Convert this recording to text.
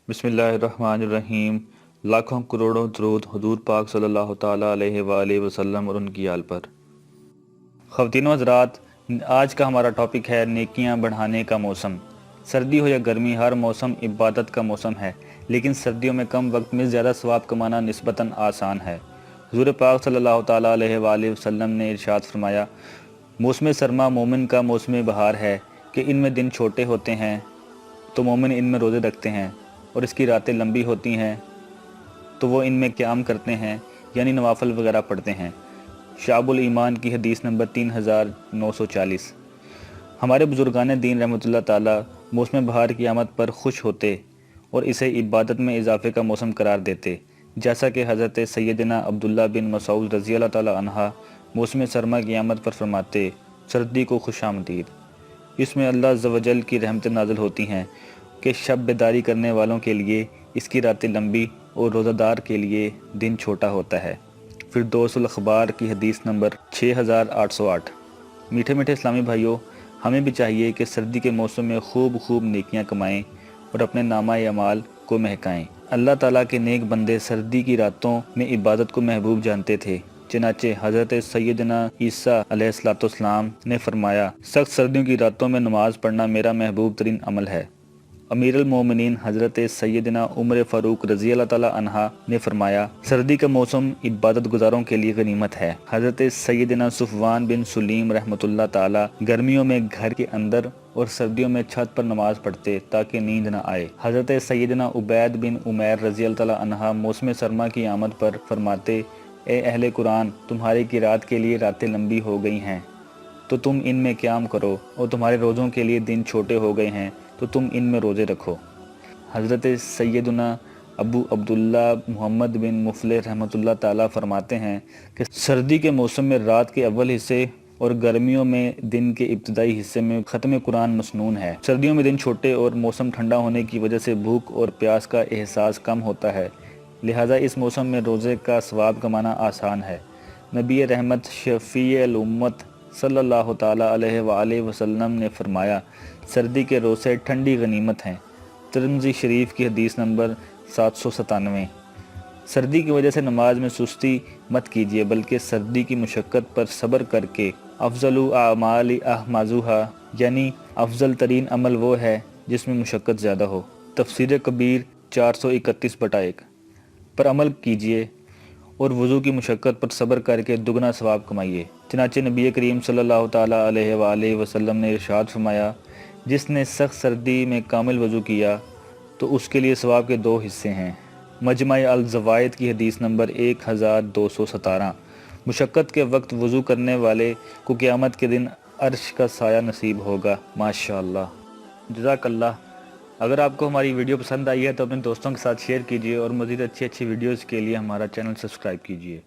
بسم اللہ الرحمن الرحیم۔ لاکھوں کروڑوں درود حضور پاک صلی اللہ تعالیٰ علیہ وآلہ وسلم اور ان کی آل پر۔ خواتین و حضرات، آج کا ہمارا ٹاپک ہے نیکیاں بڑھانے کا موسم۔ سردی ہو یا گرمی، ہر موسم عبادت کا موسم ہے، لیکن سردیوں میں کم وقت میں زیادہ ثواب کمانا نسبتاً آسان ہے۔ حضور پاک صلی اللہ تعالیٰ علیہ وآلہ وسلم نے ارشاد فرمایا، موسم سرما مومن کا موسم بہار ہے کہ ان میں دن چھوٹے ہوتے ہیں تو مومن ان میں روزے رکھتے ہیں، اور اس کی راتیں لمبی ہوتی ہیں تو وہ ان میں قیام کرتے ہیں، یعنی نوافل وغیرہ پڑھتے ہیں۔ شعب الایمان کی حدیث نمبر 3940۔ ہمارے بزرگان دین رحمۃ اللہ تعالیٰ موسم بہار کی آمد پر خوش ہوتے اور اسے عبادت میں اضافے کا موسم قرار دیتے، جیسا کہ حضرت سیدنا عبداللہ بن مسعود رضی اللہ تعالیٰ عنہ موسم سرما کی آمد پر فرماتے، سردی کو خوش آمدید، اس میں اللہ عز و جل کی رحمتیں نازل ہوتی ہیں کہ شب بیداری کرنے والوں کے لیے اس کی راتیں لمبی اور روزہ دار کے لیے دن چھوٹا ہوتا ہے۔ فردوس الاخبار کی حدیث نمبر 6808۔ میٹھے میٹھے اسلامی بھائیوں، ہمیں بھی چاہیے کہ سردی کے موسم میں خوب نیکیاں کمائیں اور اپنے نامہ اعمال کو مہکائیں۔ اللہ تعالیٰ کے نیک بندے سردی کی راتوں میں عبادت کو محبوب جانتے تھے، چنانچہ حضرت سیدنا عیسیٰ علیہ السلام نے فرمایا، سخت سردیوں کی راتوں میں نماز پڑھنا میرا محبوب ترین عمل ہے۔ امیر المومنین حضرت سیدنا عمر فاروق رضی اللہ تعالیٰ عنہ نے فرمایا، سردی کا موسم عبادت گزاروں کے لیے غنیمت ہے۔ حضرت سیدنا صفوان بن سلیم رحمۃ اللہ تعالیٰ گرمیوں میں گھر کے اندر اور سردیوں میں چھت پر نماز پڑھتے تاکہ نیند نہ آئے۔ حضرت سیدنا عبید بن عمیر رضی اللہ تعالیٰ عنہ موسم سرما کی آمد پر فرماتے، اے اہل قرآن، تمہاری قرات کے لیے راتیں لمبی ہو گئی ہیں تو تم ان میں قیام کرو، اور تمہارے روزوں کے لیے دن چھوٹے ہو گئے ہیں تو تم ان میں روزے رکھو۔ حضرت سیدنا ابو عبداللہ محمد بن مفلح رحمۃ اللہ تعالیٰ فرماتے ہیں کہ سردی کے موسم میں رات کے اول حصے اور گرمیوں میں دن کے ابتدائی حصے میں ختم قرآن مسنون ہے۔ سردیوں میں دن چھوٹے اور موسم ٹھنڈا ہونے کی وجہ سے بھوک اور پیاس کا احساس کم ہوتا ہے، لہٰذا اس موسم میں روزے کا ثواب کمانا آسان ہے۔ نبی رحمت شفیع الامت صلی اللہ تعالیٰ علیہ وآلہ وسلم نے فرمایا، سردی کے روزے ٹھنڈی غنیمت ہیں۔ ترمذی شریف کی حدیث نمبر 797۔ سردی کی وجہ سے نماز میں سستی مت کیجیے، بلکہ سردی کی مشقت پر صبر کر کے افضل اعمال احمازوہا، یعنی افضل ترین عمل وہ ہے جس میں مشقت زیادہ ہو۔ تفسیر کبیر 431/1 پر عمل کیجیے اور وضو کی مشقت پر صبر کر کے دگنا ثواب کمائیے۔ چنانچہ نبی کریم صلی اللہ تعالیٰ علیہ وآلہ وسلم نے ارشاد فرمایا، جس نے سخت سردی میں کامل وضو کیا تو اس کے لیے ثواب کے 2 حصے ہیں۔ مجمع الزوائد کی حدیث نمبر 1217۔ مشقت کے وقت وضو کرنے والے کو قیامت کے دن عرش کا سایہ نصیب ہوگا۔ ماشاءاللہ، جزاک اللہ۔ اگر آپ کو ہماری ویڈیو پسند آئی ہے تو اپنے دوستوں کے ساتھ شیئر کیجیے، اور مزید اچھی ویڈیوز کے لیے ہمارا چینل سبسکرائب کیجیے۔